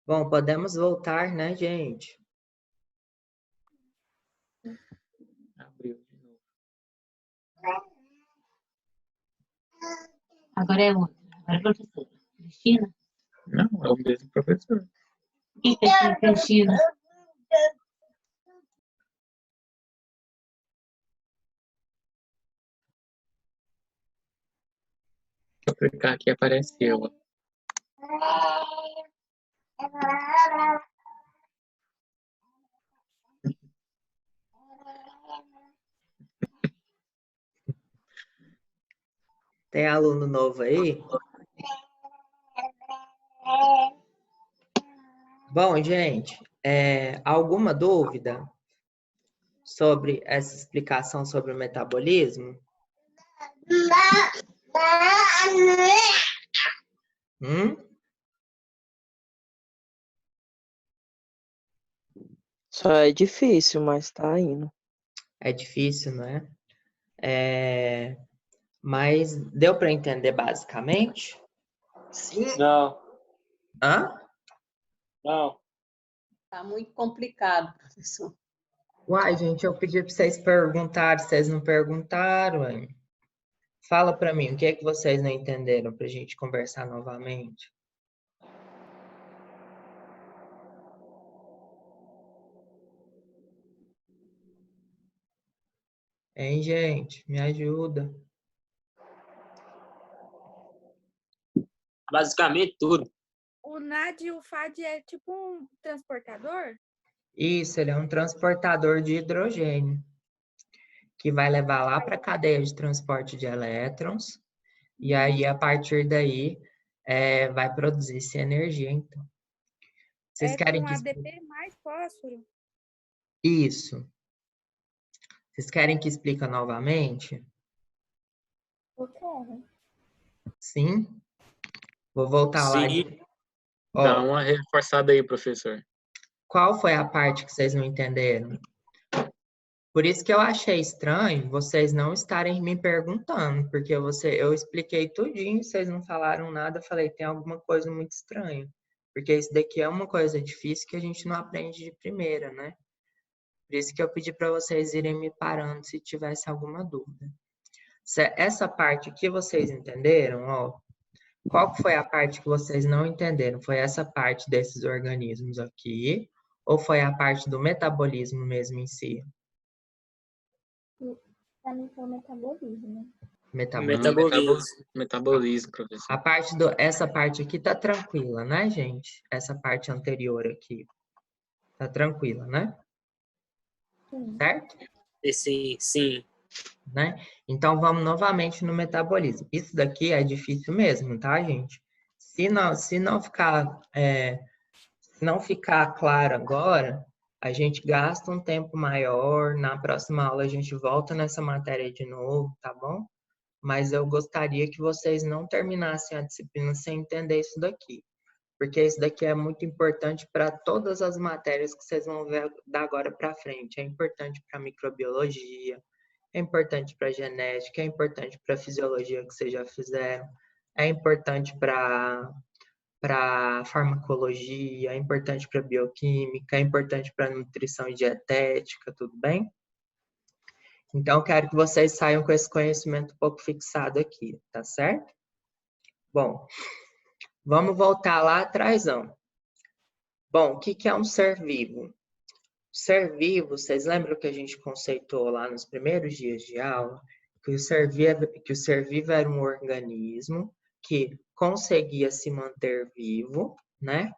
Bom, podemos voltar, né, gente? Abriu de novo. Agora é outra. Agora é a professora. Cristina? Não, é o mesmo professor. Quem que é Cristina? Vou clicar aqui, apareceu. Tem aluno novo aí? Bom, gente, alguma dúvida sobre essa explicação sobre o metabolismo? Só é difícil, mas tá indo. É difícil, não é? Mas deu para entender basicamente? Sim. Não, Hã? não. Tá muito complicado, professor. Uai, gente, eu pedi para vocês perguntarem, vocês não perguntaram, hein? Fala para mim, o que é que vocês não entenderam para a gente conversar novamente? Hein, gente? Me ajuda. Basicamente tudo. O NAD e o FAD é tipo um transportador? Isso, ele é um transportador de hidrogênio, que vai levar lá para a cadeia de transporte de elétrons, e aí, a partir daí, vai produzir-se energia, então. Vocês É querem com que... ADP mais fósforo? Isso. Vocês querem que explique novamente? Eu quero. Sim? Vou voltar lá. Sim. Dá Ó, uma reforçada aí, professor. qual foi a parte que vocês não entenderam? Por isso que eu achei estranho vocês não estarem me perguntando, porque eu expliquei tudinho, vocês não falaram nada, eu falei, tem alguma coisa muito estranha. Porque isso daqui é uma coisa difícil que a gente não aprende de primeira, né? Por isso que eu pedi para vocês irem me parando se tivesse alguma dúvida. Essa parte que vocês entenderam, ó, qual foi a parte que vocês não entenderam? Foi essa parte desses organismos aqui, ou foi a parte do metabolismo mesmo em si? Pra mim foi o metabolismo. Metabolismo, professor. A parte essa parte aqui tá tranquila, né, gente? Essa parte anterior aqui. Tá tranquila, né? Sim. Certo? Sim, sim. Né? Então, vamos novamente no metabolismo. Isso daqui é difícil mesmo, tá, gente? Se não ficar claro agora, a gente gasta um tempo maior. Na próxima aula, a gente volta nessa matéria de novo, tá bom? Mas eu gostaria que vocês não terminassem a disciplina sem entender isso daqui. Porque isso daqui é muito importante para todas as matérias que vocês vão ver da agora para frente. É importante para microbiologia, é importante para genética, é importante para fisiologia que vocês já fizeram, é importante para farmacologia, é importante para bioquímica, é importante para nutrição e dietética, tudo bem? Então, eu quero que vocês saiam com esse conhecimento um pouco fixado aqui, tá certo? Bom, vamos voltar lá atrás. Bom, o que é um ser vivo? Ser vivo, vocês lembram que a gente conceitou lá nos primeiros dias de aula? Que o ser vivo era um organismo que conseguia se manter vivo, né?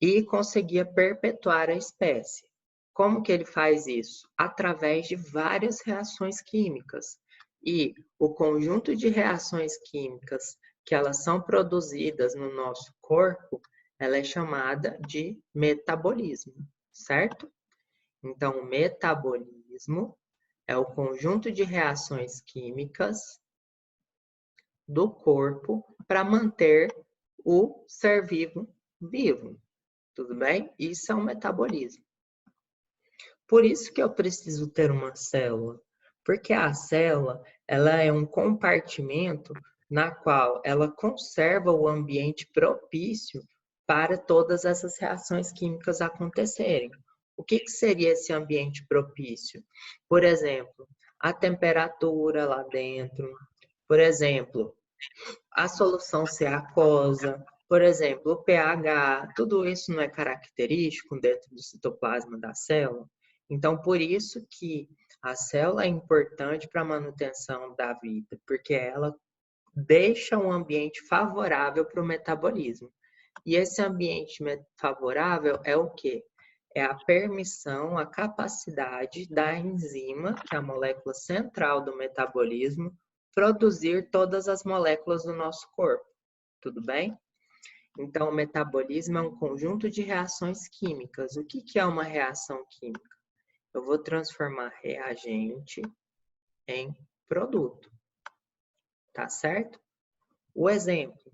E conseguia perpetuar a espécie. Como que ele faz isso? Através de várias reações químicas. E o conjunto de reações químicas que elas são produzidas no nosso corpo, ela é chamada de metabolismo, certo? Então, o metabolismo é o conjunto de reações químicas do corpo para manter o ser vivo vivo. Tudo bem? Isso é um metabolismo. Por isso que eu preciso ter uma célula, porque a célula ela é um compartimento na qual ela conserva o ambiente propício para todas essas reações químicas acontecerem. O que seria esse ambiente propício? Por exemplo, a temperatura lá dentro, por exemplo, a solução ser aquosa, por exemplo, o pH, tudo isso não é característico dentro do citoplasma da célula. Então, por isso que a célula é importante para a manutenção da vida, porque ela deixa um ambiente favorável para o metabolismo. E esse ambiente favorável é o quê? É a permissão, a capacidade da enzima, que é a molécula central do metabolismo, produzir todas as moléculas do nosso corpo. Tudo bem? Então, o metabolismo é um conjunto de reações químicas. O que é uma reação química? Eu vou transformar reagente em produto. Tá certo? O exemplo,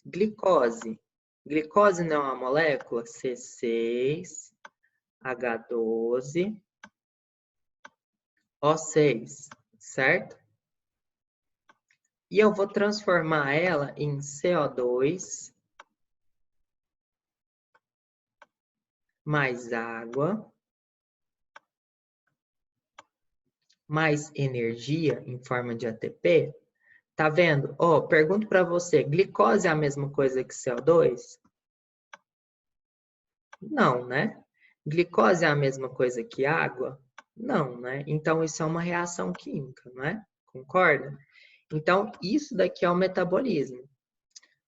glicose. Glicose não é uma molécula? C6H12O6, certo? E eu vou transformar ela em CO2 mais água mais energia em forma de ATP. Tá vendo? Ó, pergunto para você, glicose é a mesma coisa que CO2? Não, né? Glicose é a mesma coisa que água? Não, né? Então, isso é uma reação química, não é? Concorda? Então, isso daqui é o metabolismo,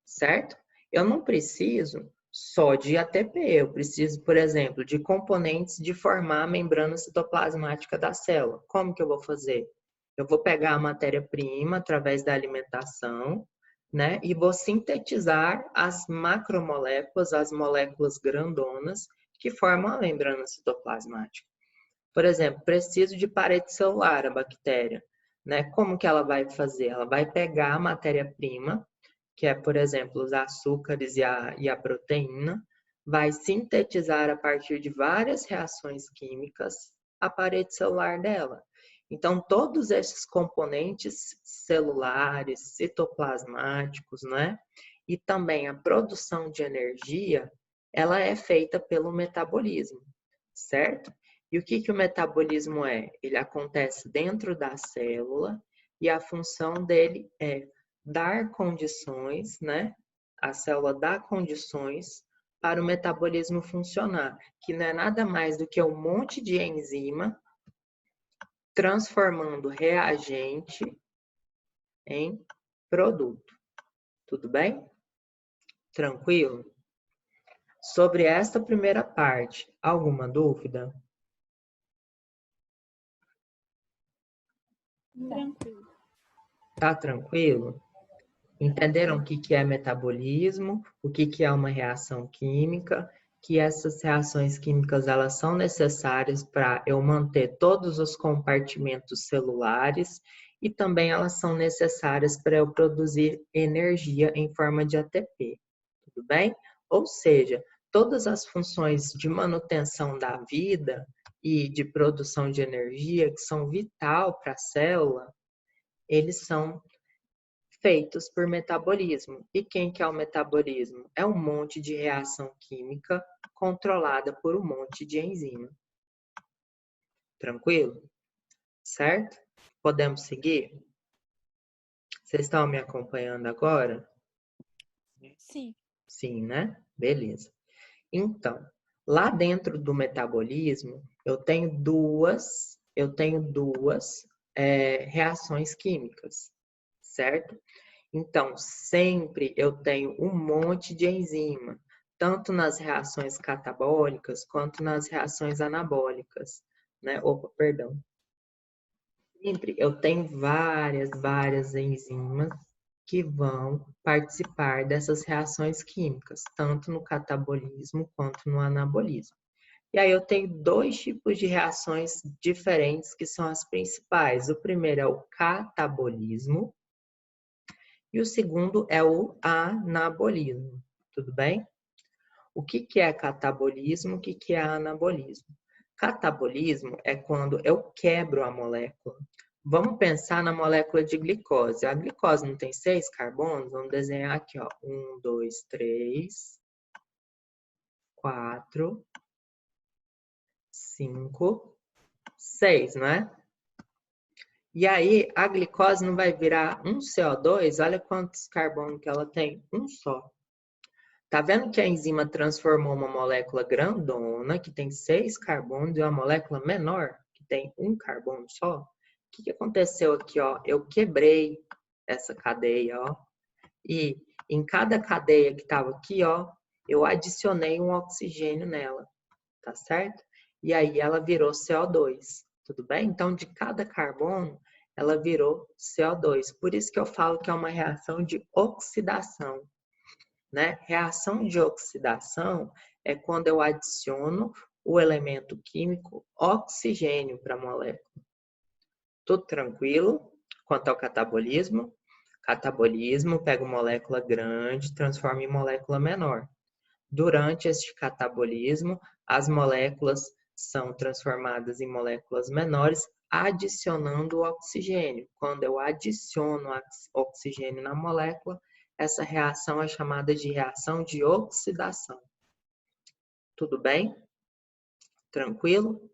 certo? Eu não preciso só de ATP, eu preciso, por exemplo, de componentes de formar a membrana citoplasmática da célula. Como que eu vou fazer? Eu vou pegar a matéria-prima através da alimentação, né? E vou sintetizar as macromoléculas, as moléculas grandonas que formam a membrana citoplasmática. Por exemplo, preciso de parede celular, a bactéria, né? Como que ela vai fazer? Ela vai pegar a matéria-prima, que é, por exemplo, os açúcares e a proteína, vai sintetizar a partir de várias reações químicas a parede celular dela. Então, todos esses componentes celulares, citoplasmáticos, né? E também a produção de energia, ela é feita pelo metabolismo, certo? E o que o metabolismo é? Ele acontece dentro da célula e a função dele é dar condições, né? A célula dá condições para o metabolismo funcionar, que não é nada mais do que um monte de enzima transformando reagente em produto. Tudo bem? Tranquilo? Sobre esta primeira parte, alguma dúvida? Tranquilo. Tá tranquilo? Entenderam o que é metabolismo, o que é uma reação química, que essas reações químicas elas são necessárias para eu manter todos os compartimentos celulares e também elas são necessárias para eu produzir energia em forma de ATP, tudo bem? Ou seja, todas as funções de manutenção da vida e de produção de energia que são vital para a célula, eles são feitos por metabolismo. E quem que é o metabolismo? É um monte de reação química controlada por um monte de enzima. Tranquilo? Certo? Podemos seguir? Vocês estão me acompanhando agora? Sim. Sim, né? Beleza. Então, lá dentro do metabolismo, eu tenho duas reações químicas, certo? Então, sempre eu tenho um monte de enzima, tanto nas reações catabólicas quanto nas reações anabólicas, né? Opa, perdão. Sempre eu tenho várias enzimas que vão participar dessas reações químicas, tanto no catabolismo quanto no anabolismo. E aí eu tenho dois tipos de reações diferentes que são as principais. O primeiro é o catabolismo, E o segundo é o anabolismo, tudo bem? O que é catabolismo? O que é anabolismo? Catabolismo é quando eu quebro a molécula. Vamos pensar na molécula de glicose. A glicose não tem 6 carbonos? Vamos desenhar aqui, ó. 1, 2, 3, 4, 5, 6, não é? E aí, a glicose não vai virar um CO2? Olha quantos carbonos que ela tem. Um só. Tá vendo que a enzima transformou uma molécula grandona, que tem 6 carbonos, em uma molécula menor, que tem um carbono só? O que aconteceu aqui, ó? Eu quebrei essa cadeia, ó. E em cada cadeia que estava aqui, ó, eu adicionei um oxigênio nela, tá certo? E aí ela virou CO2, tudo bem? Então, de cada carbono, ela virou CO2. Por isso que eu falo que é uma reação de oxidação. Né? Reação de oxidação é quando eu adiciono o elemento químico oxigênio para a molécula. Tudo tranquilo quanto ao catabolismo? Catabolismo pega uma molécula grande, transforma em molécula menor. Durante este catabolismo, as moléculas são transformadas em moléculas menores, adicionando o oxigênio. Quando eu adiciono oxigênio na molécula, essa reação é chamada de reação de oxidação. Tudo bem? Tranquilo?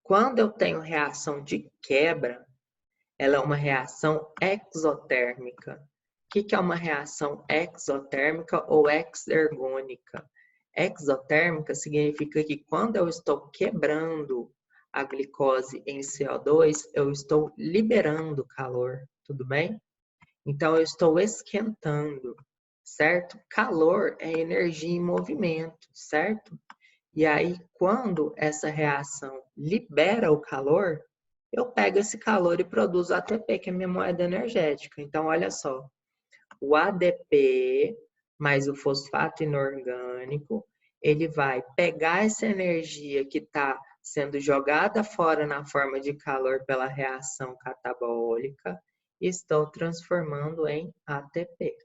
Quando eu tenho reação de quebra, ela é uma reação exotérmica. O que é uma reação exotérmica ou exergônica? Exotérmica significa que quando eu estou quebrando a glicose em CO2, eu estou liberando calor. Tudo bem? Então, eu estou esquentando, certo? Calor é energia em movimento, certo? E aí, quando essa reação libera o calor, eu pego esse calor e produzo ATP, que é a minha moeda energética. Então, olha só, o ADP mais o fosfato inorgânico, ele vai pegar essa energia que está sendo jogada fora na forma de calor pela reação catabólica, estou transformando em ATP.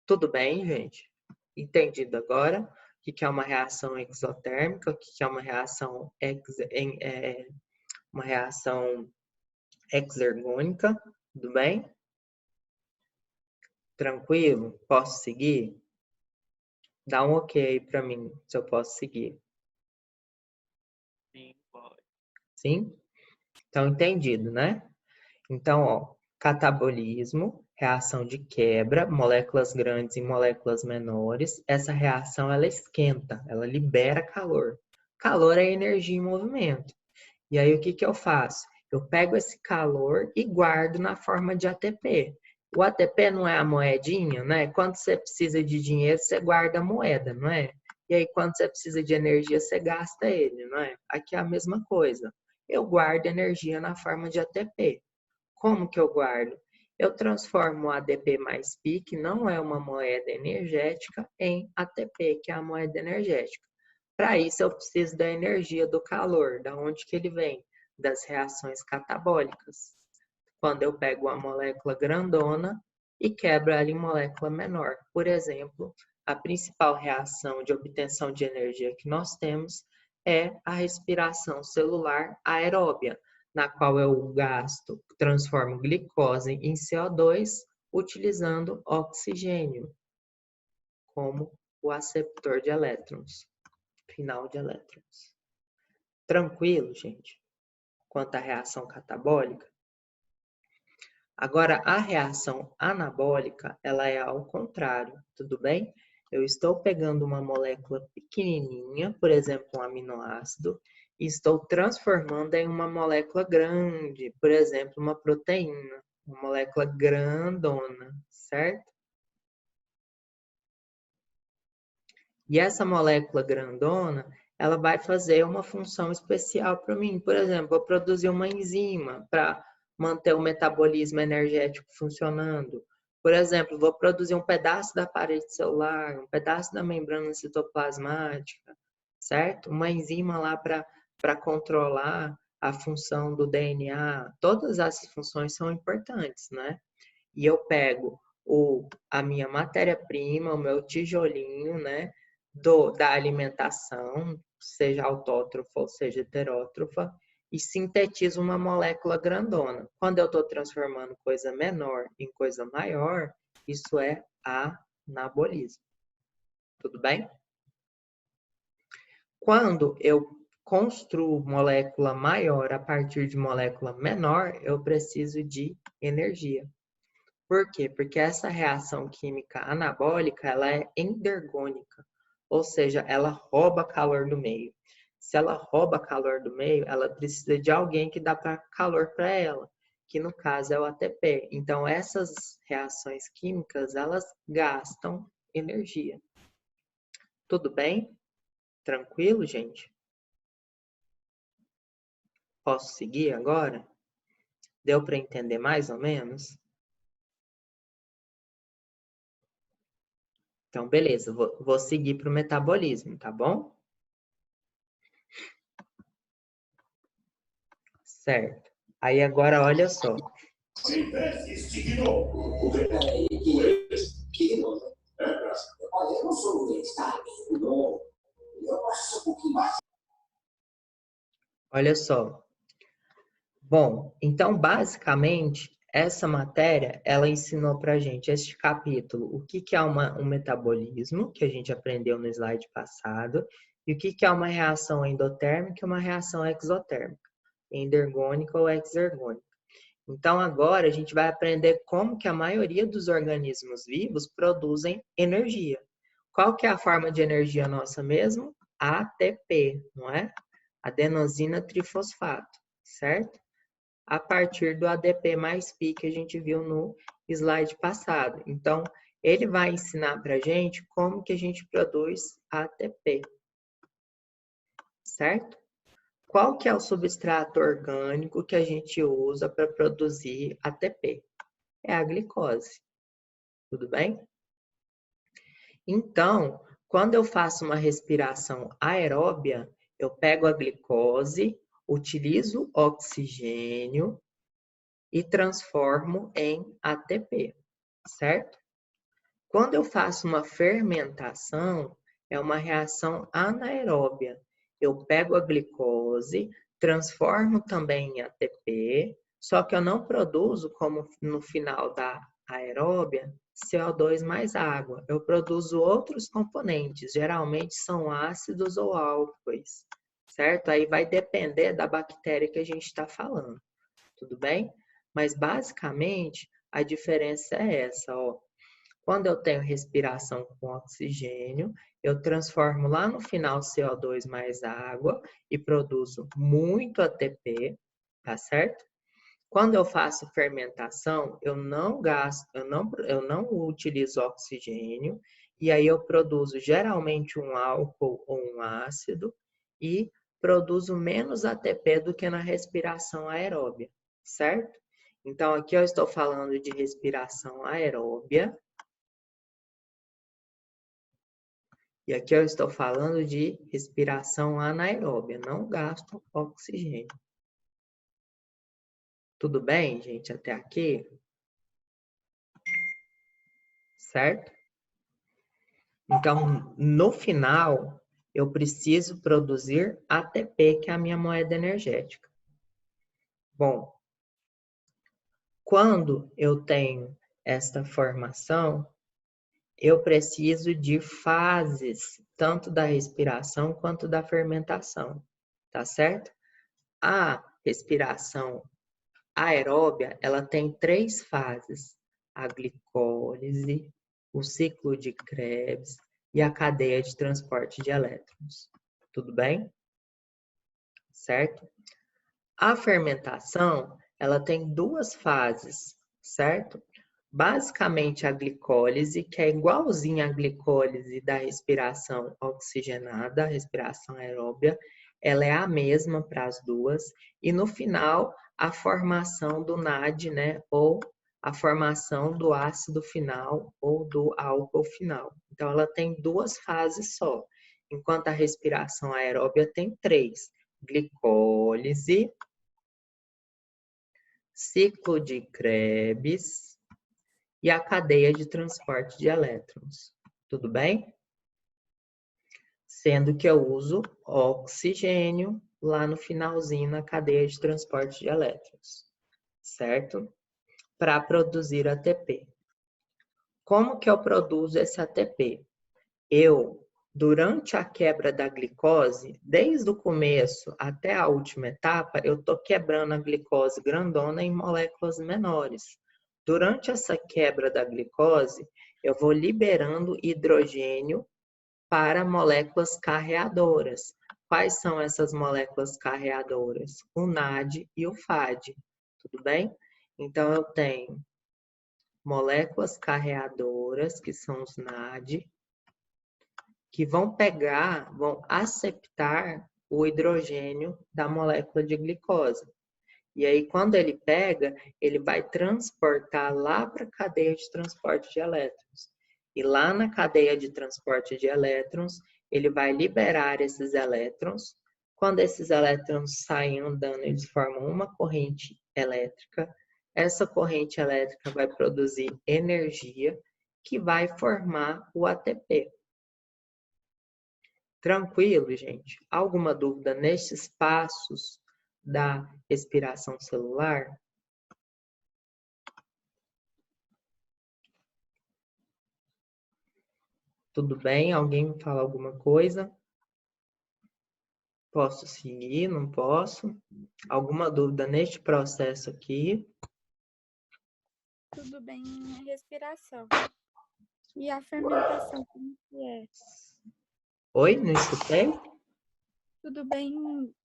Tudo bem, gente? Entendido agora o que é uma reação exotérmica, o que é uma reação exergônica, tudo bem? Tranquilo? Posso seguir? Dá um ok para mim, se eu posso seguir. Sim, pode. Sim? Então, entendido, né? Então, ó, catabolismo, reação de quebra, moléculas grandes e moléculas menores. Essa reação, ela esquenta, ela libera calor. Calor é energia em movimento. E aí, o que eu faço? Eu pego esse calor e guardo na forma de ATP. O ATP não é a moedinha, né? Quando você precisa de dinheiro, você guarda a moeda, não é? E aí, quando você precisa de energia, você gasta ele, não é? Aqui é a mesma coisa. Eu guardo energia na forma de ATP. Como que eu guardo? Eu transformo o ADP mais Pi, que não é uma moeda energética, em ATP, que é a moeda energética. Para isso, eu preciso da energia do calor. Da onde que ele vem? Das reações catabólicas. Quando eu pego uma molécula grandona e quebro ela em molécula menor. Por exemplo, a principal reação de obtenção de energia que nós temos é a respiração celular aeróbia, na qual eu transformo glicose em CO2 utilizando oxigênio como o aceptor de elétrons, final de elétrons. Tranquilo, gente? Quanto à reação catabólica? Agora, a reação anabólica, ela é ao contrário, tudo bem? Eu estou pegando uma molécula pequenininha, por exemplo, um aminoácido, e estou transformando em uma molécula grande, por exemplo, uma proteína, uma molécula grandona, certo? E essa molécula grandona, ela vai fazer uma função especial para mim. Por exemplo, vou produzir uma enzima para manter o metabolismo energético funcionando. Por exemplo, vou produzir um pedaço da parede celular, um pedaço da membrana citoplasmática, certo? Uma enzima lá para controlar a função do DNA. Todas essas funções são importantes, né? E eu pego a minha matéria-prima, o meu tijolinho, né, da alimentação, seja autótrofa ou seja heterótrofa, e sintetizo uma molécula grandona. Quando eu estou transformando coisa menor em coisa maior, isso é anabolismo. Tudo bem? Quando eu construo molécula maior a partir de molécula menor, eu preciso de energia. Por quê? Porque essa reação química anabólica, ela é endergônica, ou seja, ela rouba calor do meio. Se ela rouba calor do meio, ela precisa de alguém que dá calor para ela, que no caso é o ATP. Então, essas reações químicas, elas gastam energia. Tudo bem? Tranquilo, gente? Posso seguir agora? Deu para entender mais ou menos? Então, beleza, vou seguir para o metabolismo, tá bom? Certo. Aí agora, olha só. Olha só. Bom, então, basicamente, essa matéria, ela ensinou para gente, este capítulo, o que é um metabolismo, que a gente aprendeu no slide passado, e o que é uma reação endotérmica e uma reação exotérmica, endergônica ou exergônica. Então, agora, a gente vai aprender como que a maioria dos organismos vivos produzem energia. Qual que é a forma de energia nossa mesmo? ATP, não é? Adenosina trifosfato, certo? A partir do ADP mais Pi que a gente viu no slide passado. Então, ele vai ensinar para a gente como que a gente produz ATP, certo? Qual que é o substrato orgânico que a gente usa para produzir ATP? É a glicose, tudo bem? Então, quando eu faço uma respiração aeróbia, eu pego a glicose, utilizo oxigênio e transformo em ATP, certo? Quando eu faço uma fermentação, é uma reação anaeróbia. Eu pego a glicose, transformo também em ATP, só que eu não produzo, como no final da aeróbia, CO2 mais água. Eu produzo outros componentes, geralmente são ácidos ou álcoois, certo? Aí vai depender da bactéria que a gente está falando, tudo bem? Mas basicamente a diferença é essa, ó. Quando eu tenho respiração com oxigênio, eu transformo lá no final CO2 mais água e produzo muito ATP, tá certo? Quando eu faço fermentação, eu não utilizo oxigênio e aí eu produzo geralmente um álcool ou um ácido e produzo menos ATP do que na respiração aeróbia, certo? Então aqui eu estou falando de respiração aeróbia. E aqui eu estou falando de respiração anaeróbia, não gasto oxigênio. Tudo bem, gente, até aqui? Certo? Então, no final, eu preciso produzir ATP, que é a minha moeda energética. Bom, quando eu tenho esta formação, eu preciso de fases, tanto da respiração quanto da fermentação, tá certo? A respiração aeróbia, ela tem 3 fases: a glicólise, o ciclo de Krebs e a cadeia de transporte de elétrons. Tudo bem? Certo? A fermentação, ela tem 2 fases, certo? Basicamente a glicólise, que é igualzinha à glicólise da respiração oxigenada, a respiração aeróbia, ela é a mesma para as duas, e no final a formação do NAD, né, ou a formação do ácido final ou do álcool final. Então ela tem 2 fases só, enquanto a respiração aeróbia tem 3: glicólise, ciclo de Krebs e a cadeia de transporte de elétrons. Tudo bem? Sendo que eu uso oxigênio lá no finalzinho na cadeia de transporte de elétrons, certo? Para produzir ATP. Como que eu produzo esse ATP? Durante a quebra da glicose, desde o começo até a última etapa, eu estou quebrando a glicose grandona em moléculas menores. Durante essa quebra da glicose, eu vou liberando hidrogênio para moléculas carreadoras. Quais são essas moléculas carreadoras? O NAD e o FAD, tudo bem? Então, eu tenho moléculas carreadoras, que são os NAD, que vão aceptar o hidrogênio da molécula de glicose. E aí, quando ele pega, ele vai transportar lá para a cadeia de transporte de elétrons. E lá na cadeia de transporte de elétrons, ele vai liberar esses elétrons. Quando esses elétrons saem andando, eles formam uma corrente elétrica. Essa corrente elétrica vai produzir energia que vai formar o ATP. Tranquilo, gente? Alguma dúvida nestes passos da respiração celular? Tudo bem? Alguém me fala alguma coisa? Posso seguir? Não posso? Alguma dúvida neste processo aqui? Tudo bem em respiração. E a fermentação, como que é? Oi, não escutei? Tudo bem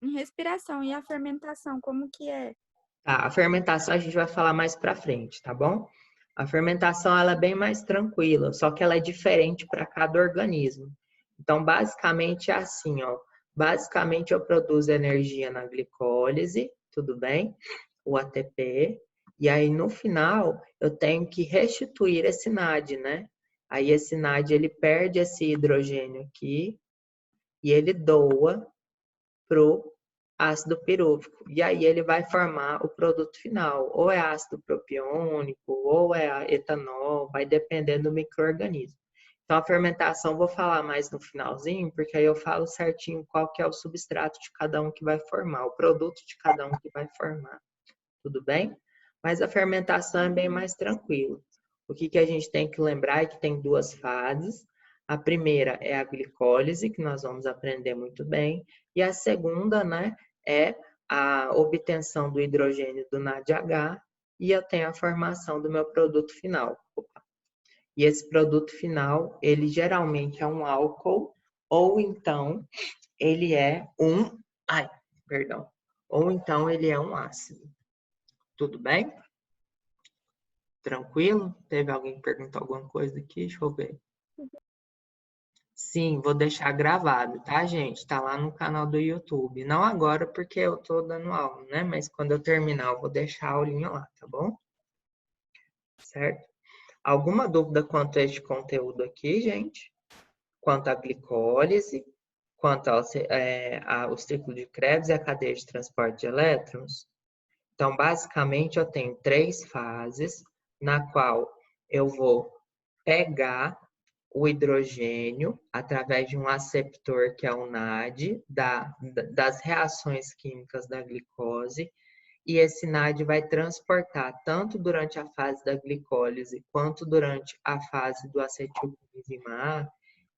em respiração. E a fermentação, como que é? Tá, a fermentação a gente vai falar mais para frente, tá bom? A fermentação ela é bem mais tranquila, só que ela é diferente para cada organismo. Então, basicamente é assim, ó. Basicamente eu produzo energia na glicólise, tudo bem? O ATP. E aí no final eu tenho que restituir esse NAD, né? Aí esse NAD ele perde esse hidrogênio aqui e ele doa pro ácido pirúvico. E aí ele vai formar o produto final, ou é ácido propiônico, ou é etanol, vai depender do micro-organismo. Então, a fermentação vou falar mais no finalzinho, porque aí eu falo certinho qual que é o substrato de cada um que vai formar, o produto de cada um que vai formar. Tudo bem? Mas a fermentação é bem mais tranquilo. O que a gente tem que lembrar é que tem duas fases. A primeira é a glicólise, que nós vamos aprender muito bem. E a segunda, né, é a obtenção do hidrogênio do NADH e eu tenho a formação do meu produto final. E esse produto final, ele geralmente é um álcool ou então ele é ou então ele é um ácido. Tudo bem? Tranquilo? Teve alguém que perguntou alguma coisa aqui? Deixa eu ver. Sim, vou deixar gravado, tá, gente? Tá lá no canal do YouTube. Não agora, porque eu tô dando aula, né? Mas quando eu terminar, eu vou deixar a aulinha lá, tá bom? Certo? Alguma dúvida quanto a este conteúdo aqui, gente? Quanto à glicólise, quanto ao ciclo de Krebs e a cadeia de transporte de elétrons? Então, basicamente, eu tenho 3 fases, na qual eu vou pegar o hidrogênio através de um aceptor, que é o NAD, das reações químicas da glicose, e esse NAD vai transportar, tanto durante a fase da glicólise, quanto durante a fase do acetilcoenzima A,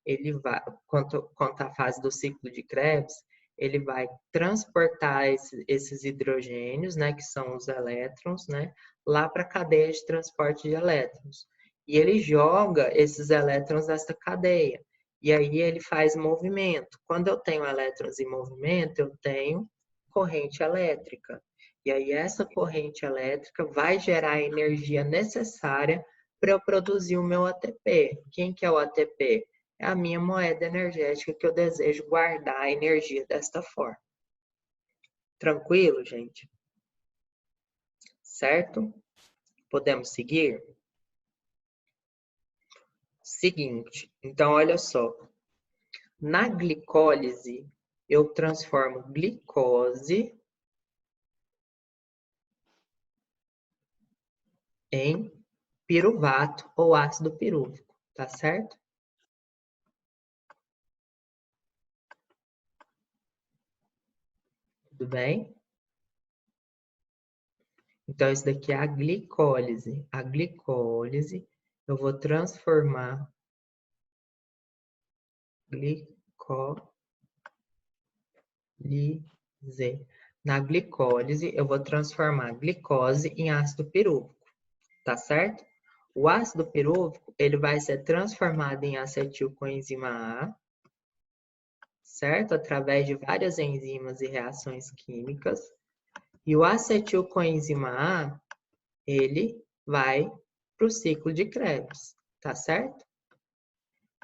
ele vai, quanto à fase do ciclo de Krebs, ele vai transportar esses hidrogênios, né, que são os elétrons, né, lá para a cadeia de transporte de elétrons. E ele joga esses elétrons nessa cadeia. E aí ele faz movimento. Quando eu tenho elétrons em movimento, eu tenho corrente elétrica. E aí essa corrente elétrica vai gerar a energia necessária para eu produzir o meu ATP. Quem que é o ATP? É a minha moeda energética que eu desejo guardar a energia desta forma. Tranquilo, gente? Certo? Podemos seguir? Seguinte, então olha só. Na glicólise, eu transformo glicose em piruvato ou ácido pirúvico, tá certo? Tudo bem? Então, isso daqui é a glicólise. A glicólise, eu vou transformar na glicólise, eu vou transformar a glicose em ácido pirúvico, tá certo? O ácido pirúvico, ele vai ser transformado em acetilcoenzima A, certo? Através de várias enzimas e reações químicas. E o acetilcoenzima A, ele vai para o ciclo de Krebs, tá certo?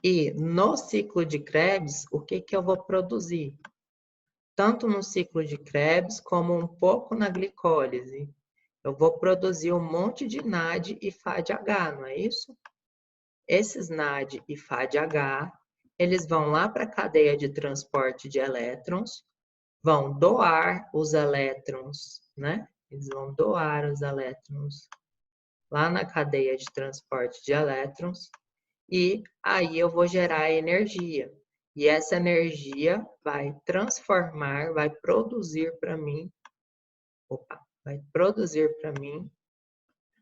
E no ciclo de Krebs, o que eu vou produzir? Tanto no ciclo de Krebs, como um pouco na glicólise. Eu vou produzir um monte de NAD e FADH, não é isso? Esses NAD e FADH, eles vão lá para a cadeia de transporte de elétrons, vão doar os elétrons, né? Eles vão doar os elétrons lá na cadeia de transporte de elétrons, e aí eu vou gerar energia. E essa energia vai transformar, vai produzir para mim,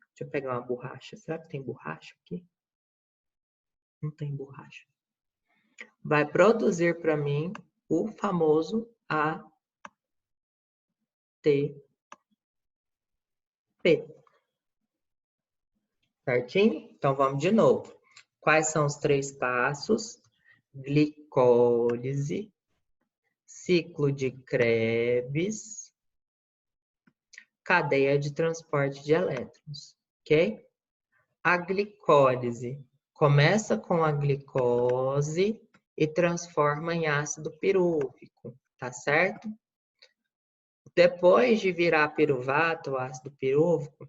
deixa eu pegar uma borracha. Será que tem borracha aqui? Não tem borracha. Vai produzir para mim o famoso ATP. Certinho? Então vamos de novo. Quais são os 3 passos? Glicólise, ciclo de Krebs, cadeia de transporte de elétrons, ok? A glicólise começa com a glicose e transforma em ácido pirúvico, tá certo? Depois de virar piruvato, o ácido pirúvico,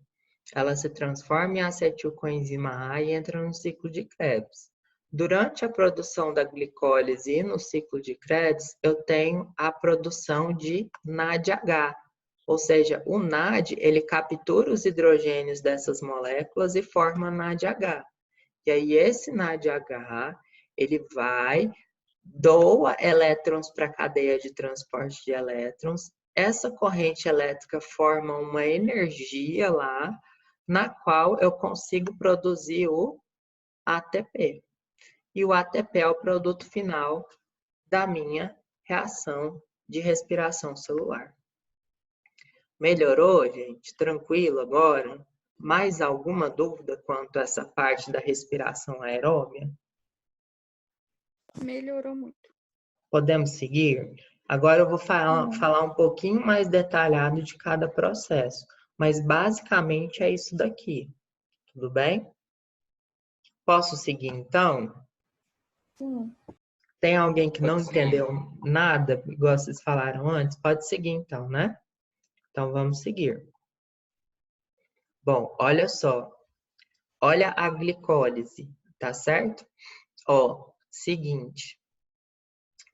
ela se transforma em acetilcoenzima A e entra no ciclo de Krebs. Durante a produção da glicólise e no ciclo de Krebs, eu tenho a produção de NADH, ou seja, o NAD, ele captura os hidrogênios dessas moléculas e forma NADH. E aí esse NADH, ele doa elétrons para a cadeia de transporte de elétrons. Essa corrente elétrica forma uma energia lá, na qual eu consigo produzir o ATP. E o ATP é o produto final da minha reação de respiração celular. Melhorou, gente? Tranquilo agora? Mais alguma dúvida quanto a essa parte da respiração aeróbia? Melhorou muito. Podemos seguir? Agora eu vou falar um pouquinho mais detalhado de cada processo, mas basicamente é isso daqui. Tudo bem? Posso seguir então? Sim. Tem alguém que não Pode seguir. entendeu nada, igual vocês falaram antes? Pode seguir então, né? Então vamos seguir. Bom, olha só. Olha a glicólise, tá certo? Ó, seguinte.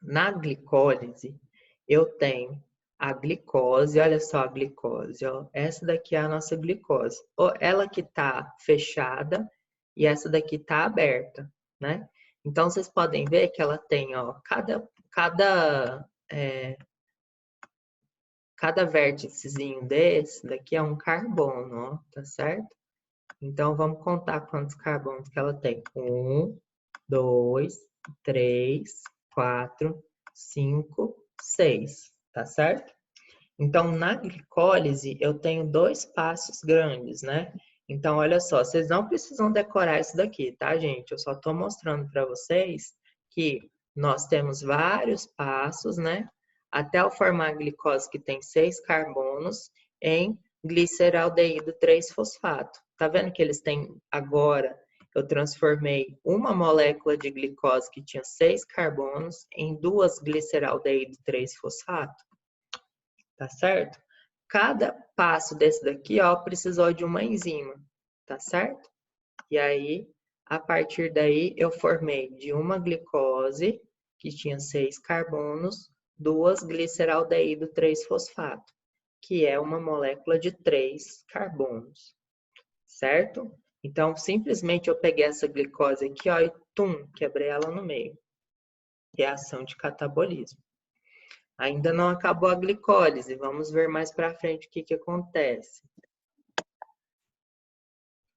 Na glicólise, eu tenho a glicose, olha só a glicose, ó. Essa daqui é a nossa glicose. Ela que tá fechada e essa daqui tá aberta, né? Então, vocês podem ver que ela tem, ó, cada vérticezinho desse daqui é um carbono, ó, tá certo? Então, vamos contar quantos carbonos que ela tem. 1, 2, 3, 4, 5, 6, tá certo? Então, na glicólise, eu tenho 2 passos grandes, né? Então, olha só, vocês não precisam decorar isso daqui, tá, gente? Eu só estou mostrando para vocês que nós temos vários passos, né? Até eu formar a glicose, que tem 6 carbonos, em gliceraldeído 3-fosfato. Tá vendo que eles têm agora, eu transformei uma molécula de glicose que tinha 6 carbonos em 2 gliceraldeído 3-fosfato. Tá certo? Cada passo desse daqui, ó, precisou de uma enzima, tá certo? E aí, a partir daí, eu formei de uma glicose, que tinha 6 carbonos, 2 gliceraldeído 3-fosfato, que é uma molécula de 3 carbonos, certo? Então, simplesmente eu peguei essa glicose aqui, ó, e quebrei ela no meio. Reação de catabolismo. Ainda não acabou a glicólise. Vamos ver mais para frente o que acontece.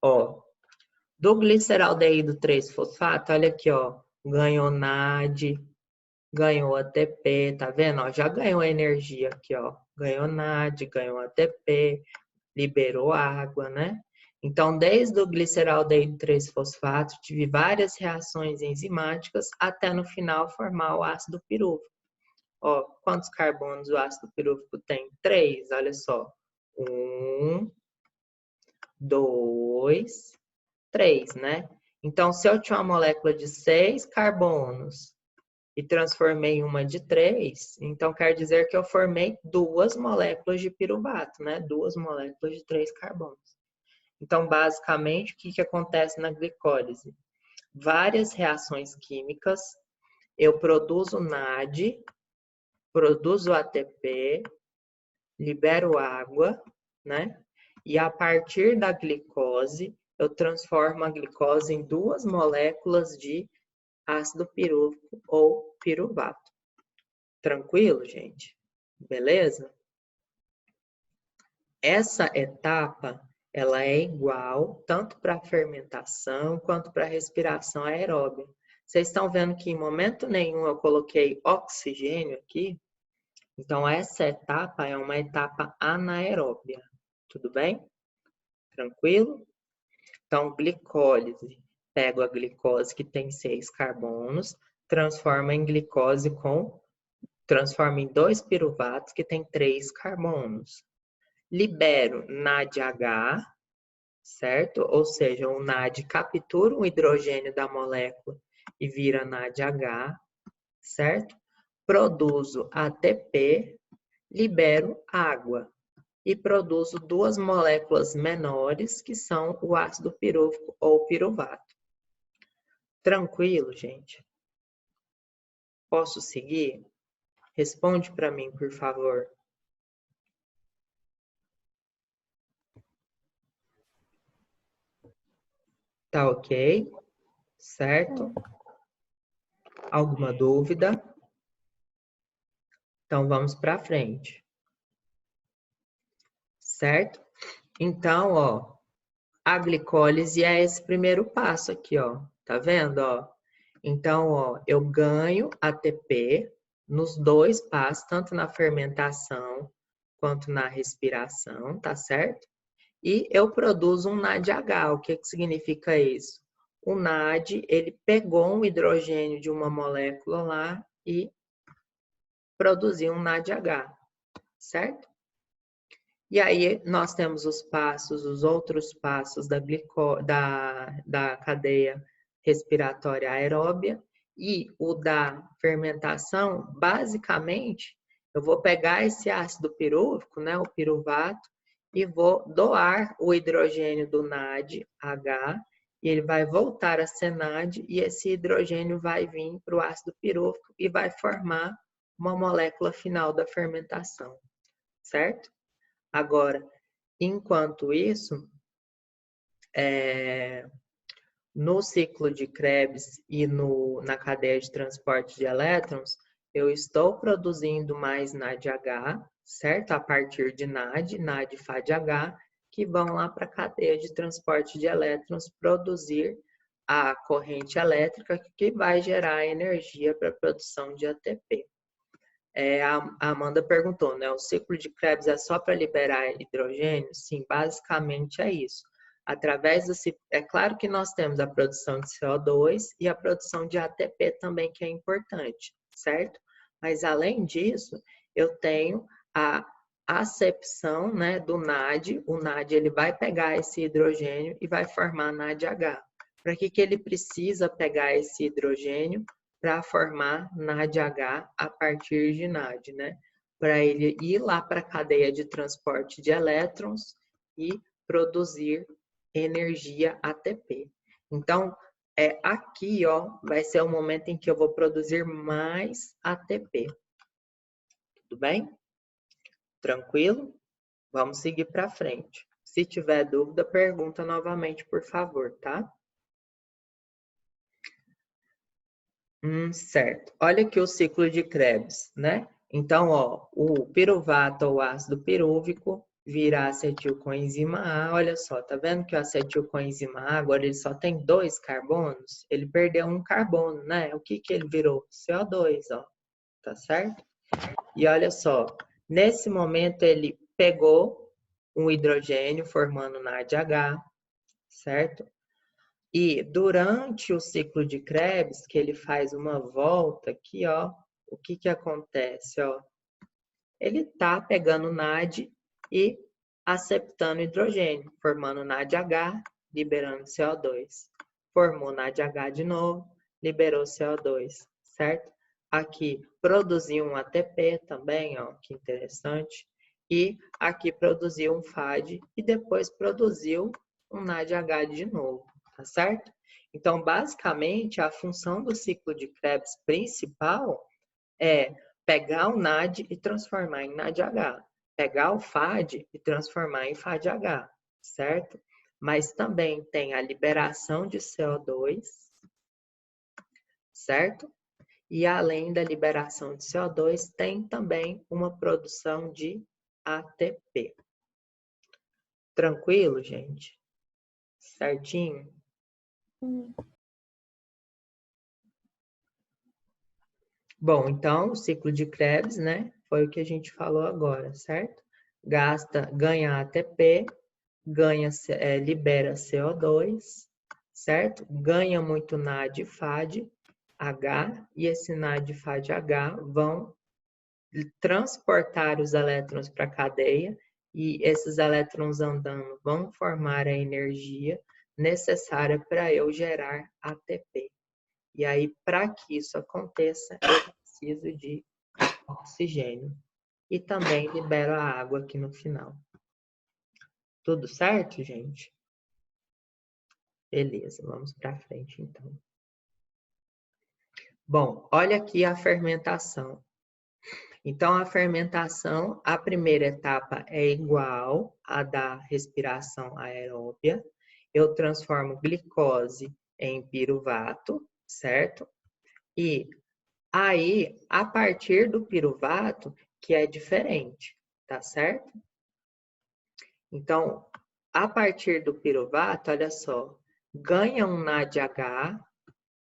Ó, do gliceraldeído 3-fosfato, olha aqui, ó, ganhou NAD, ganhou ATP, tá vendo? Ó, já ganhou energia aqui, ó. Ganhou NAD, ganhou ATP, liberou água, né? Então, desde o gliceraldeído 3-fosfato, tive várias reações enzimáticas até no final formar o ácido pirúvico. Ó, quantos carbonos o ácido pirúvico tem? 3, olha só. 1, 2, 3, né? Então, se eu tinha uma molécula de 6 carbonos e transformei em uma de 3, então quer dizer que eu formei 2 moléculas de piruvato, né? 2 moléculas de 3 carbonos. Então, basicamente, o que acontece na glicólise? Várias reações químicas, eu produzo NAD, produzo ATP, libero água, né? E a partir da glicose, eu transformo a glicose em 2 moléculas de ácido pirúvico ou piruvato. Tranquilo, gente? Beleza? Essa etapa, ela é igual tanto para a fermentação quanto para a respiração aeróbia. Vocês estão vendo que em momento nenhum eu coloquei oxigênio aqui? Então, essa etapa é uma etapa anaeróbia. Tudo bem? Tranquilo? Então, glicólise. Pego a glicose que tem 6 carbonos, transforma em 2 piruvatos que tem 3 carbonos. Libero NADH, certo? Ou seja, o NAD captura o hidrogênio da molécula e vira NADH, certo? Produzo ATP, libero água e produzo 2 moléculas menores que são o ácido pirúvico ou piruvato. Tranquilo, gente? Posso seguir? Responde para mim, por favor. Tá ok? Certo? Alguma dúvida? Então, vamos para frente. Certo? Então, ó, a glicólise é esse primeiro passo aqui, ó. Tá vendo, ó? Então, ó, eu ganho ATP nos 2 passos, tanto na fermentação quanto na respiração, tá certo? E eu produzo um NADH. O que significa isso? O NAD, ele pegou um hidrogênio de uma molécula lá e produziu um NADH, certo? E aí nós temos os passos, os outros passos da cadeia respiratória aeróbia e o da fermentação. Basicamente, eu vou pegar esse ácido pirúvico, né, o piruvato, e vou doar o hidrogênio do NADH, e ele vai voltar a ser NAD, e esse hidrogênio vai vir para o ácido pirúvico e vai formar uma molécula final da fermentação, certo? Agora, enquanto isso, no ciclo de Krebs e na cadeia de transporte de elétrons, eu estou produzindo mais NADH, certo? A partir de NAD, NAD-FADH, que vão lá para a cadeia de transporte de elétrons produzir a corrente elétrica que vai gerar energia para a produção de ATP. A Amanda perguntou, né? O ciclo de Krebs é só para liberar hidrogênio? Sim, basicamente é isso. Através do ciclo, é claro que nós temos a produção de CO2 e a produção de ATP também, que é importante, certo? Mas além disso, eu tenho a acepção, né, do NAD. O NAD ele vai pegar esse hidrogênio e vai formar NADH. Para que ele precisa pegar esse hidrogênio? Para formar NADH a partir de NAD, né? Para ele ir lá para a cadeia de transporte de elétrons e produzir energia ATP. Então, aqui, ó, vai ser o momento em que eu vou produzir mais ATP. Tudo bem? Tranquilo? Vamos seguir para frente, Se tiver dúvida, pergunta novamente, por favor, tá? Certo. Olha aqui o ciclo de Krebs, né? Então, ó, o piruvato ou ácido pirúvico vira acetilcoenzima A. Olha só, tá vendo que o acetilcoenzima A agora ele só tem 2 carbonos? Ele perdeu um carbono, né? O que ele virou? CO2, ó. Tá certo? E olha só, nesse momento ele pegou um hidrogênio formando NADH, certo? E durante o ciclo de Krebs, que ele faz uma volta aqui, ó, o que acontece, ó? Ele tá pegando NAD e aceptando hidrogênio, formando NADH, liberando CO2. Formou NADH de novo, liberou CO2, certo? Aqui produziu um ATP também, ó, que interessante. E aqui produziu um FAD e depois produziu um NADH de novo, tá certo? Então, basicamente, a função do ciclo de Krebs principal é pegar o NAD e transformar em NADH. Pegar o FAD e transformar em FADH, certo? Mas também tem a liberação de CO2, certo? E além da liberação de CO2, tem também uma produção de ATP. Tranquilo, gente? Certinho? Bom, então, o ciclo de Krebs, né? Foi o que a gente falou agora, certo? Ganha ATP, libera CO2, certo? Ganha muito NAD e FAD, H, e esse NAD e FAD H vão transportar os elétrons para a cadeia, e esses elétrons andando vão formar a energia necessária para eu gerar ATP. E aí, para que isso aconteça, eu preciso de oxigênio. E também libero a água aqui no final. Tudo certo, gente? Beleza, vamos para frente, então. Bom, olha aqui a fermentação. Então, a fermentação, a primeira etapa é igual à da respiração aeróbia. Eu transformo glicose em piruvato, certo? E aí, a partir do piruvato, que é diferente, tá certo? Então, a partir do piruvato, olha só, ganha um NADH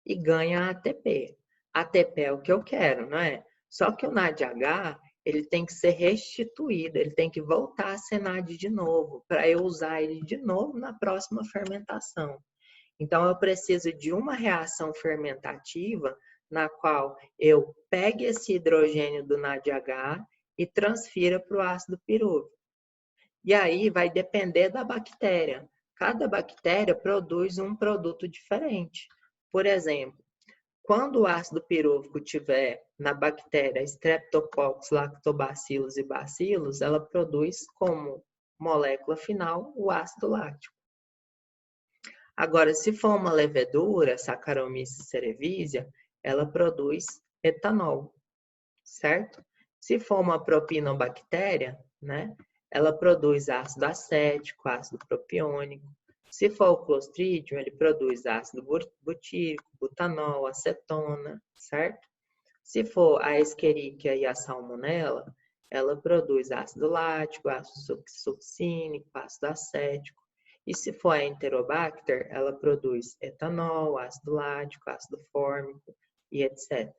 e ganha ATP. ATP é o que eu quero, não é? Só que o NADH, ele tem que ser restituído, ele tem que voltar a ser NAD de novo, para eu usar ele de novo na próxima fermentação. Então, eu preciso de uma reação fermentativa na qual eu pegue esse hidrogênio do NADH e transfira para o ácido pirúvico. E aí vai depender da bactéria. Cada bactéria produz um produto diferente. Por exemplo, quando o ácido pirúvico estiver na bactéria Streptococcus, Lactobacillus e Bacillus, ela produz como molécula final o ácido lático. Agora, se for uma levedura, Saccharomyces cerevisiae, ela produz etanol, certo? Se for uma propinobactéria, né, ela produz ácido acético, ácido propiônico. Se for o Clostridium, ele produz ácido butírico, butanol, acetona, certo? Se for a Escherichia e a Salmonella, ela produz ácido lático, ácido succínico, ácido acético. E se for a Enterobacter, ela produz etanol, ácido lático, ácido fórmico e etc.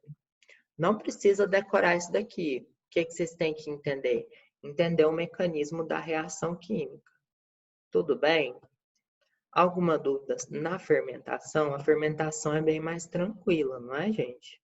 Não precisa decorar isso daqui. O que vocês têm que entender? Entender o mecanismo da reação química. Tudo bem? Alguma dúvida na fermentação? A fermentação é bem mais tranquila, não é, gente?